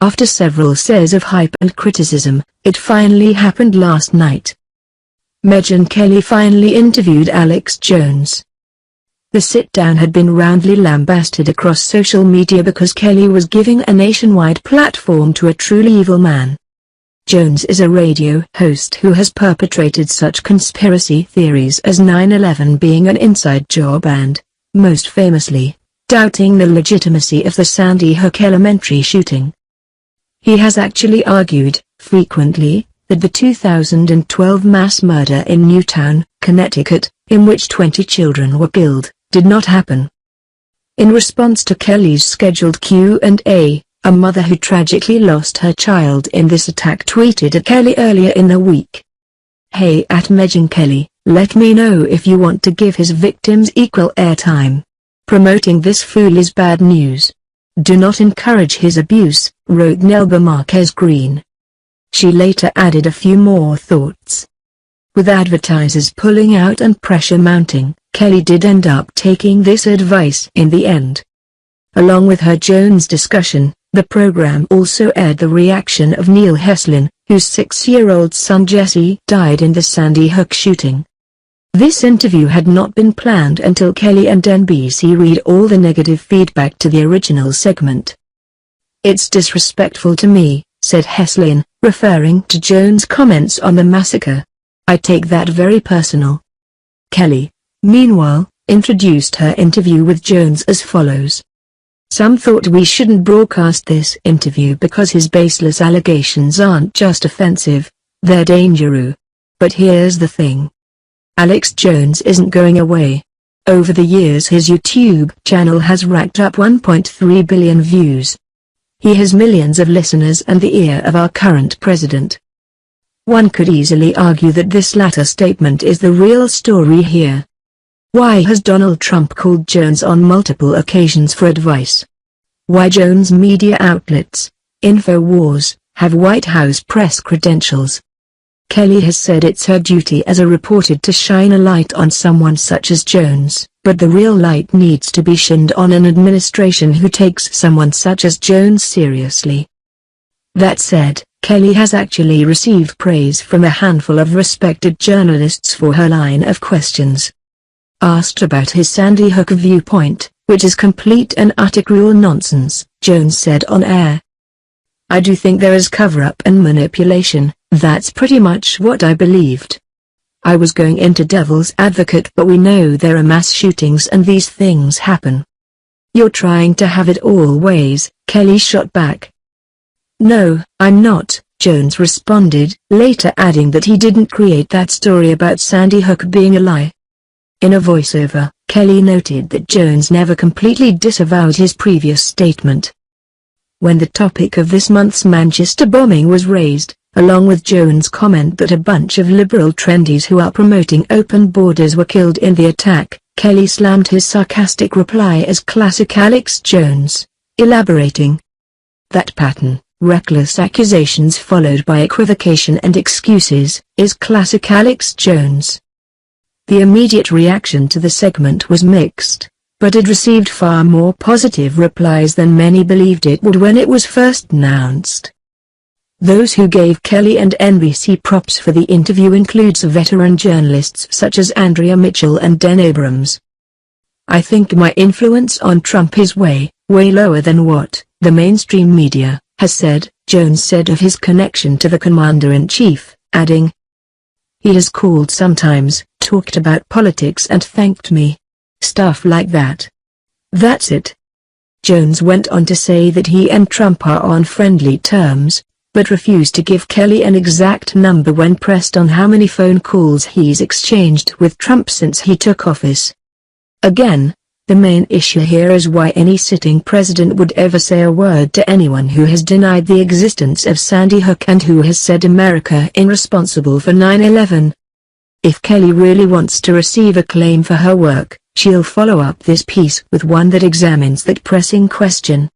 After several years of hype and criticism, it finally happened last night. Megyn Kelly finally interviewed Alex Jones. The sit-down had been roundly lambasted across social media because Kelly was giving a nationwide platform to a truly evil man. Jones is a radio host who has perpetrated such conspiracy theories as 9/11 being an inside job and, most famously, doubting the legitimacy of the Sandy Hook Elementary shooting. He has actually argued, frequently, that the 2012 mass murder in Newtown, Connecticut, in which 20 children were killed, did not happen. In response to Kelly's scheduled Q&A, a mother who tragically lost her child in this attack tweeted at Kelly earlier in the week. "Hey at Megyn Kelly, let me know if you want to give his victims equal airtime. Promoting this fool is bad news. Do not encourage his abuse," wrote Nelba Marquez Green. She later added a few more thoughts. With advertisers pulling out and pressure mounting, Kelly did end up taking this advice in the end. Along with her Jones discussion, the program also aired the reaction of Neil Heslin, whose 6-year-old son Jesse died in the Sandy Hook shooting. This interview had not been planned until Kelly and NBC read all the negative feedback to the original segment. "It's disrespectful to me," said Heslin, referring to Jones' comments on the massacre. "I take that very personal." Kelly, meanwhile, introduced her interview with Jones as follows. "Some thought we shouldn't broadcast this interview because his baseless allegations aren't just offensive, they're dangerous. But here's the thing. Alex Jones isn't going away. Over the years his YouTube channel has racked up 1.3 billion views. He has millions of listeners and the ear of our current president." One could easily argue that this latter statement is the real story here. Why has Donald Trump called Jones on multiple occasions for advice? Why Jones' media outlets, InfoWars, have White House press credentials? Kelly has said it's her duty as a reporter to shine a light on someone such as Jones, but the real light needs to be shined on an administration who takes someone such as Jones seriously. That said, Kelly has actually received praise from a handful of respected journalists for her line of questions. Asked about his Sandy Hook viewpoint, which is complete and utter cruel nonsense, Jones said on air, "I do think there is cover-up and manipulation, that's pretty much what I believed. I was going into devil's advocate, but we know there are mass shootings and these things happen. You're trying to have it all ways," Kelly shot back. "No, I'm not," Jones responded, later adding that he didn't create that story about Sandy Hook being a lie. In a voiceover, Kelly noted that Jones never completely disavowed his previous statement. When the topic of this month's Manchester bombing was raised, along with Jones' comment that a bunch of liberal trendies who are promoting open borders were killed in the attack, Kelly slammed his sarcastic reply as classic Alex Jones, elaborating, "That pattern, reckless accusations followed by equivocation and excuses, is classic Alex Jones." The immediate reaction to the segment was mixed, but it received far more positive replies than many believed it would when it was first announced. Those who gave Kelly and NBC props for the interview includes veteran journalists such as Andrea Mitchell and Den Abrams. "I think my influence on Trump is way lower than what the mainstream media has said," Jones said of his connection to the commander-in-chief, adding, "He has called sometimes, talked about politics and thanked me. Stuff like that. That's it." Jones went on to say that he and Trump are on friendly terms, but refused to give Kelly an exact number when pressed on how many phone calls he's exchanged with Trump since he took office. Again, the main issue here is why any sitting president would ever say a word to anyone who has denied the existence of Sandy Hook and who has said America is responsible for 9/11. If Kelly really wants to receive acclaim for her work, she'll follow up this piece with one that examines that pressing question.